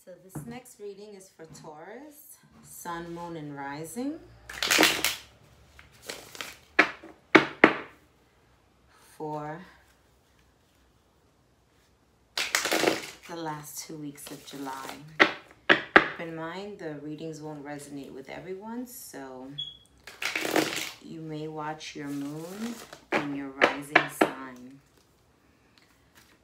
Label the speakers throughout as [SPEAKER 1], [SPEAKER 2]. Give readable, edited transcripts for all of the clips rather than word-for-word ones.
[SPEAKER 1] So this next reading is for Taurus, Sun, Moon, and Rising. For the last 2 weeks of July. Keep in mind, the readings won't resonate with everyone, so you may watch your moon and your rising sign.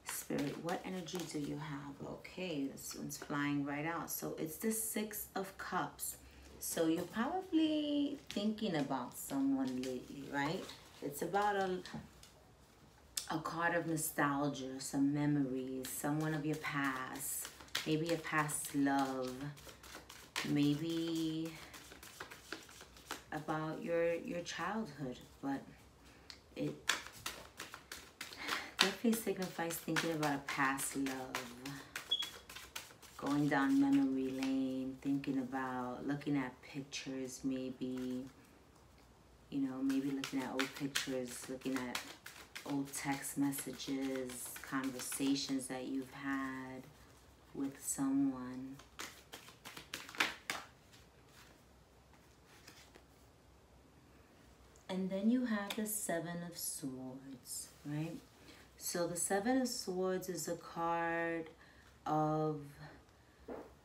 [SPEAKER 1] Spirit, what energy do you have? Okay, this one's flying right out. So it's the 6 of Cups. So you're probably thinking about someone lately, right? It's about a card of nostalgia, some memories, someone of your past, maybe a past love, maybe about your childhood, but it definitely signifies thinking about a past love, going down memory lane, thinking about looking at pictures, maybe, you know, maybe looking at old pictures, looking at old text messages, conversations that you've had with someone. And then you have the 7 of Swords, right? So the 7 of Swords is a card of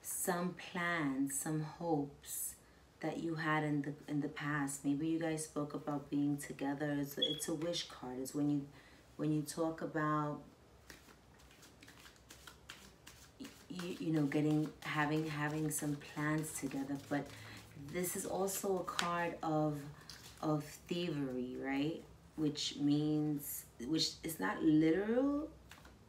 [SPEAKER 1] some plans, some hopes that you had in the past. Maybe you guys spoke about being together. It's a wish card. It's when you talk about you know, having some plans together. But this is also a card of thievery, right? Which is not literal.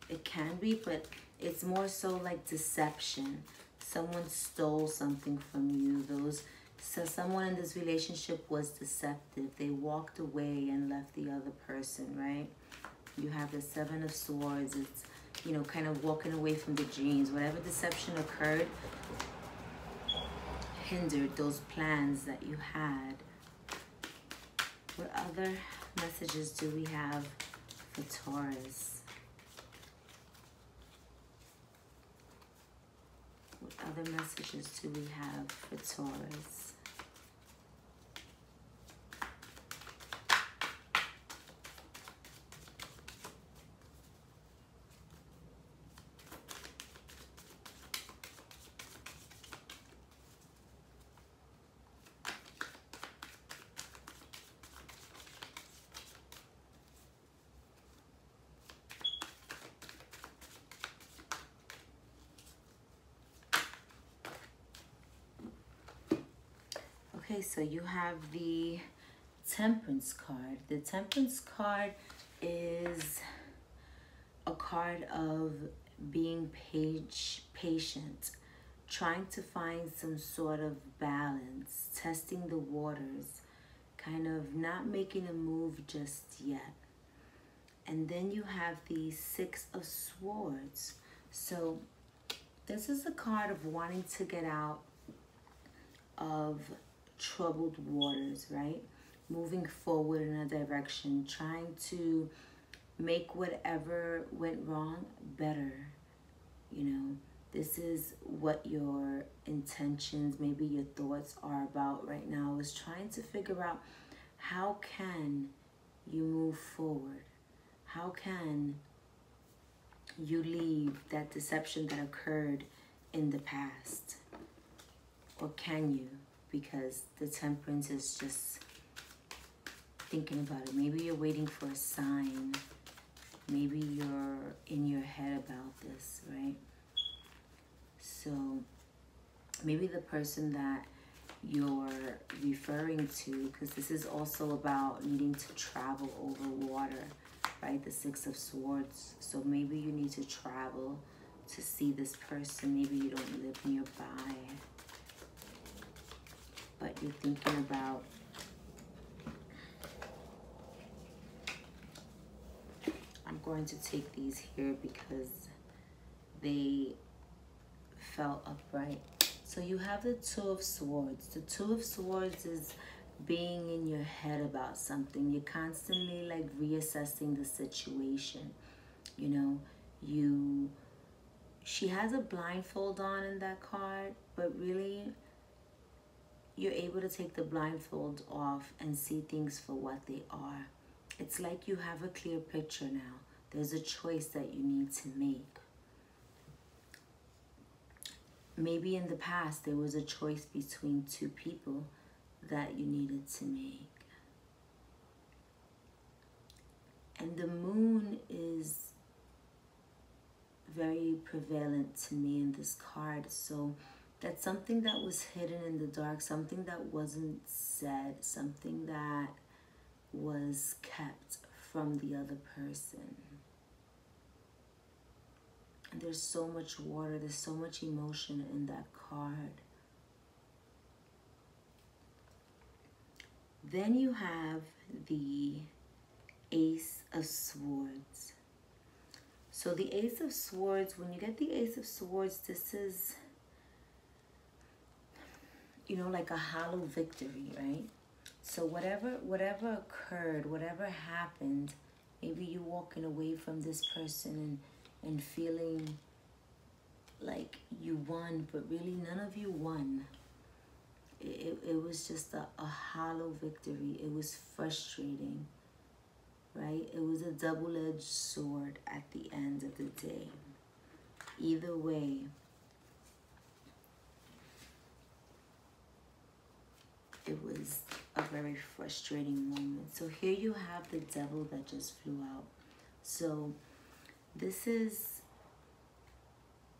[SPEAKER 1] It can be, but it's more so like deception. Someone stole something from you. So someone in this relationship was deceptive. They walked away and left the other person, right? You have the 7 of Swords. It's, you know, kind of walking away from the dreams. Whatever deception occurred hindered those plans that you had. What other messages do we have for Taurus? What other messages do we have for Taurus? Okay, so you have the Temperance card. The Temperance card is a card of being patient, trying to find some sort of balance, testing the waters, kind of not making a move just yet. And then you have the 6 of Swords. So this is a card of wanting to get out of troubled waters, right? Moving forward in a direction, trying to make whatever went wrong better. You know, this is what your intentions, maybe your thoughts are about right now, is trying to figure out how can you move forward? How can you leave that deception that occurred in the past? Or can you? Because the Temperance is just thinking about it. Maybe you're waiting for a sign. Maybe you're in your head about this, right? So maybe the person that you're referring to, because this is also about needing to travel over water, right? The 6 of Swords. So maybe you need to travel to see this person. Maybe you don't live nearby, but you're thinking about I'm going to take these here because they fell upright. So you have the 2 of Swords. The 2 of Swords is being in your head about something. You're constantly like reassessing the situation. You know, you she has a blindfold on in that card, but really you're able to take the blindfold off and see things for what they are. It's like you have a clear picture now. There's a choice that you need to make. Maybe in the past there was a choice between two people that you needed to make. And the moon is very prevalent to me in this card. So that's something that was hidden in the dark, something that wasn't said, something that was kept from the other person. And there's so much water, there's so much emotion in that card. Then you have the Ace of Swords. So the Ace of Swords, when you get the Ace of Swords, this is, you know, like a hollow victory, right? So whatever occurred, whatever happened, maybe you walking away from this person and feeling like you won, but really none of you won. It was just a hollow victory. It was frustrating, right? It was a double-edged sword at the end of the day. Either way, it was a very frustrating moment. So here you have the Devil that just flew out. So this is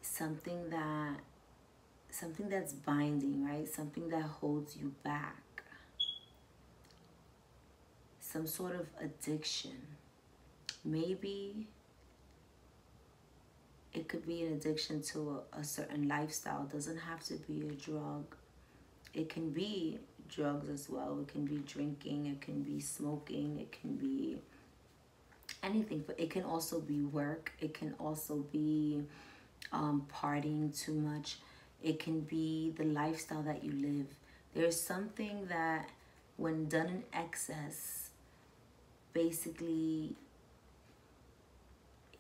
[SPEAKER 1] something that's binding, right? Something that holds you back. Some sort of addiction. Maybe it could be an addiction to a certain lifestyle. It doesn't have to be a drug. It can be drugs as well. It can be drinking. It can be smoking. It can be anything. But it can also be work. It can also be partying too much. It can be the lifestyle that you live. There's something that when done in excess, basically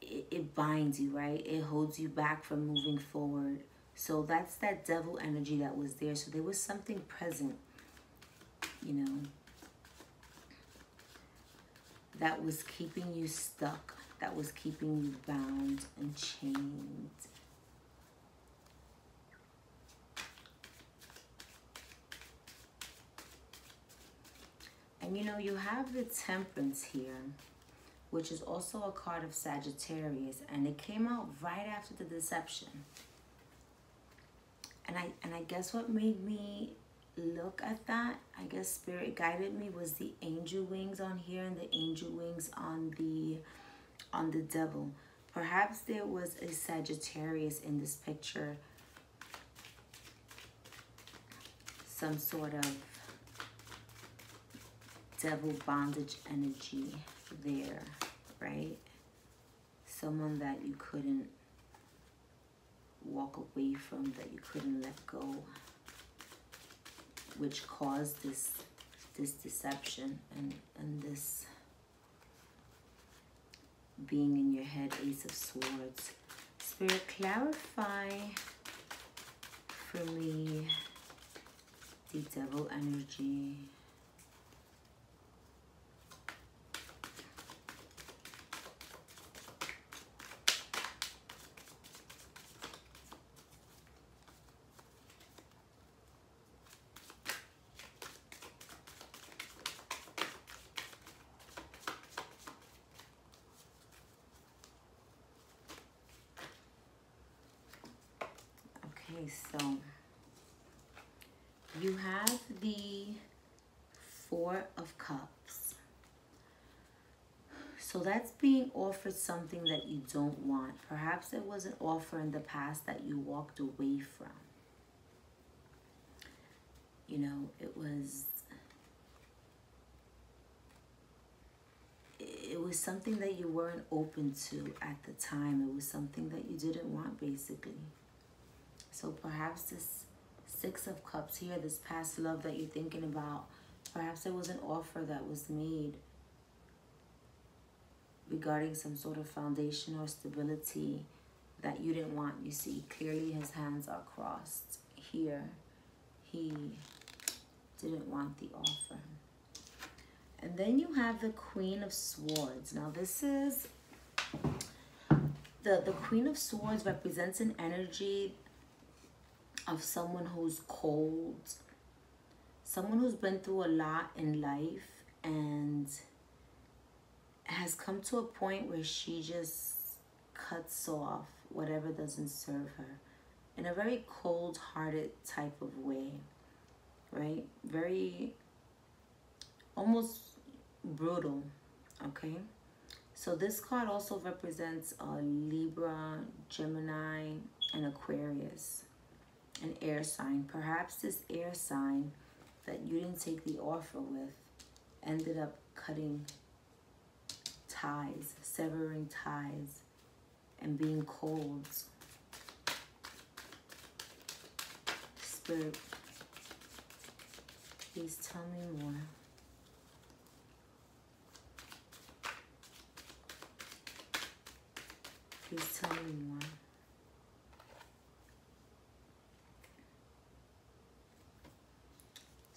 [SPEAKER 1] it binds you, right? It holds you back from moving forward. So that's that devil energy that was there. So there was something present, you know, that was keeping you stuck, that was keeping you bound and chained. And you know, you have the Temperance here, which is also a card of Sagittarius, and it came out right after the deception. And I guess what made me look at that, I guess Spirit guided me, was the angel wings on here and the angel wings on the Devil. Perhaps there was a Sagittarius in this picture, some sort of devil bondage energy there, right? Someone that you couldn't walk away from, that you couldn't let go, which caused this deception and this being in your head. Ace of Swords. Spirit, clarify for me the devil energy. So you have the Four of Cups. So that's being offered something that you don't want. Perhaps it was an offer in the past that you walked away from. You know, it was something that you weren't open to at the time. It was something that you didn't want, basically. So perhaps this Six of Cups here, this past love that you're thinking about, perhaps there was an offer that was made regarding some sort of foundation or stability, that you didn't want. You see, clearly his hands are crossed here. He didn't want the offer. And then you have the Queen of Swords. Now this is, the Queen of Swords represents an energy of someone who's cold, someone who's been through a lot in life and has come to a point where she just cuts off whatever doesn't serve her in a very cold-hearted type of way, right? Very, almost brutal, okay? So this card also represents Libra, Gemini, and Aquarius, an air sign. Perhaps this air sign that you didn't take the offer with ended up cutting ties, severing ties, and being cold. Spirit, please tell me more. Please tell me more.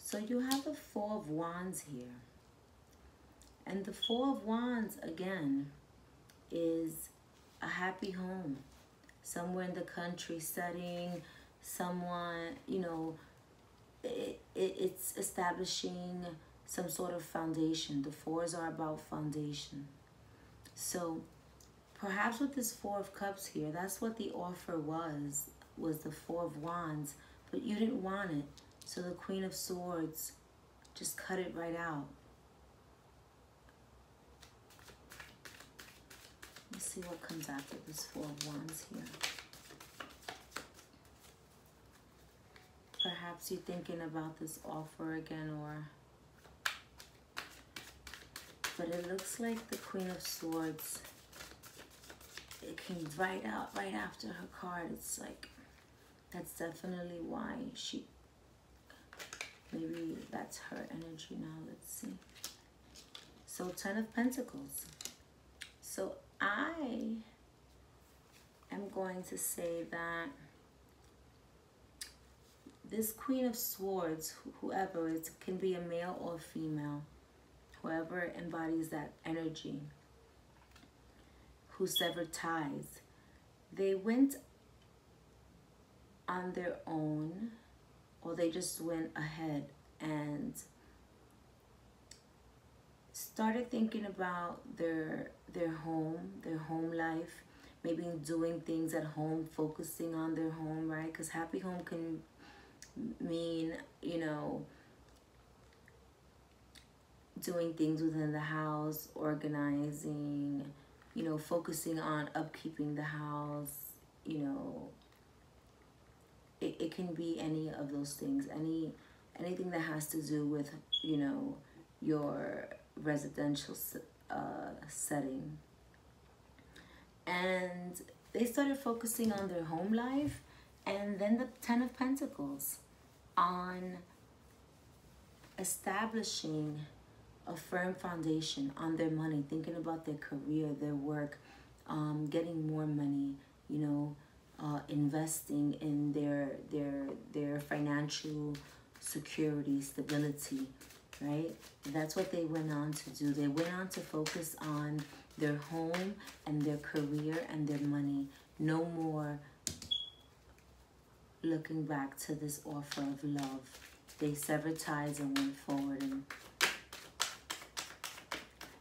[SPEAKER 1] So you have the Four of Wands here. And the Four of Wands, again, is a happy home. Somewhere in the country setting, someone, you know, it's establishing some sort of foundation. The fours are about foundation. So perhaps with this Four of Cups here, that's what the offer was the Four of Wands, but you didn't want it. So the Queen of Swords just cut it right out. Let's see what comes after this Four of Wands here. Perhaps you're thinking about this offer again, but it looks like the Queen of Swords, it came right out right after her card. It's like, that's definitely why she, maybe that's her energy now. Let's see. So 10 of Pentacles. So I am going to say that this Queen of Swords, whoever, it can be a male or female, whoever embodies that energy, who severed ties, they went on their own, or they just went ahead and started thinking about their home life, maybe doing things at home, focusing on their home, right? Because happy home can mean, you know, doing things within the house, organizing, you know, focusing on upkeeping the house, you know. It can be any of those things, anything that has to do with, you know, your residential setting. And they started focusing on their home life, and then the 10 of Pentacles, on establishing a firm foundation on their money, thinking about their career, their work, getting more money, you know, investing in their financial security, stability, right? That's what they went on to do. They went on to focus on their home and their career and their money. No more looking back to this offer of love. They severed ties and went forward.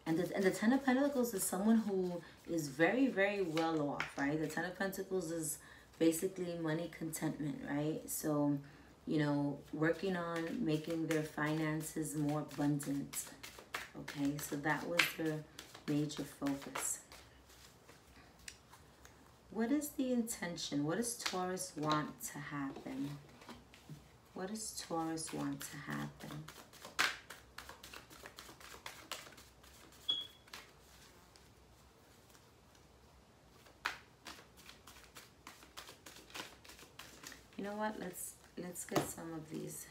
[SPEAKER 1] And the 10 of Pentacles is someone who is very, very well off, right? The 10 of Pentacles is basically money contentment, right? So, you know, working on making their finances more abundant, okay? So that was their major focus. What is the intention? What does Taurus want to happen? What does Taurus want to happen? You know what? Let's get some of these.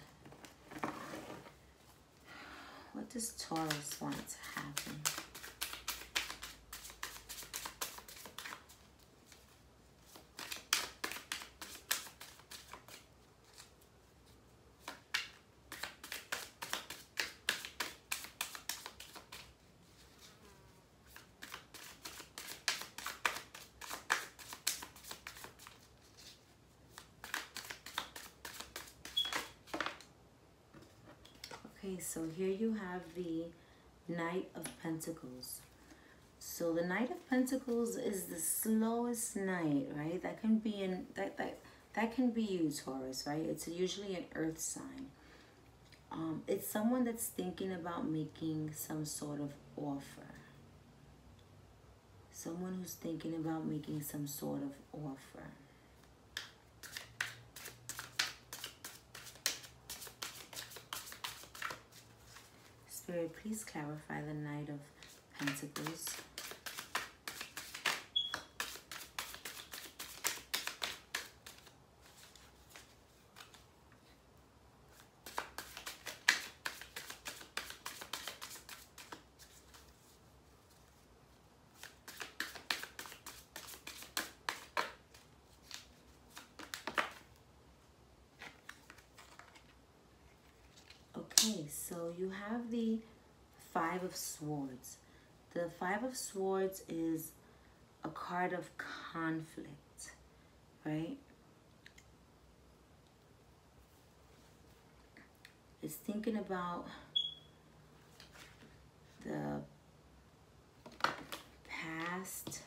[SPEAKER 1] What does Taurus want to happen? Okay, so here you have the Knight of Pentacles. So the Knight of Pentacles is the slowest knight, right? That can be that can be you, Taurus, right? It's usually an earth sign. It's someone that's thinking about making some sort of offer. Someone who's thinking about making some sort of offer. Spirit, please clarify the Knight of Pentacles. Okay, so you have the Five of Swords. The Five of Swords is a card of conflict, right? It's thinking about the past,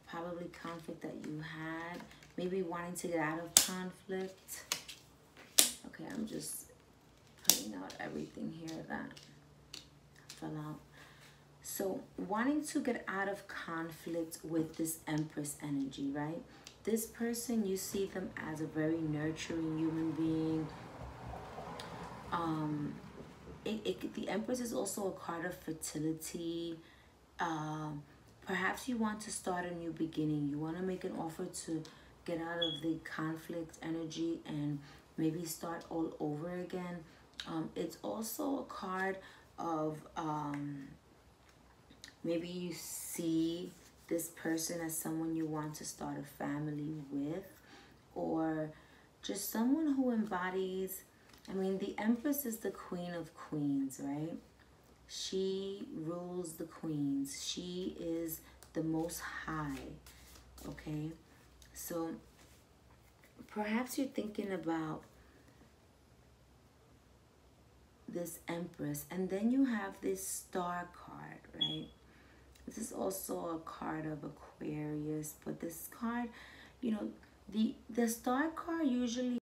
[SPEAKER 1] probably conflict that you had, maybe wanting to get out of conflict. Okay, I'm just putting out everything here that fell out. So wanting to get out of conflict with this Empress energy, right? This person, you see them as a very nurturing human being. The Empress is also a card of fertility. Perhaps you want to start a new beginning. You want to make an offer to get out of the conflict energy and maybe start all over again. It's also a card of maybe you see this person as someone you want to start a family with, or just someone who embodies, I mean, the Empress is the Queen of Queens, right? She rules the queens. She is the Most High, okay? So perhaps you're thinking about this Empress, and then you have this Star card, right? This is also a card of Aquarius, but this card, you know, the Star card usually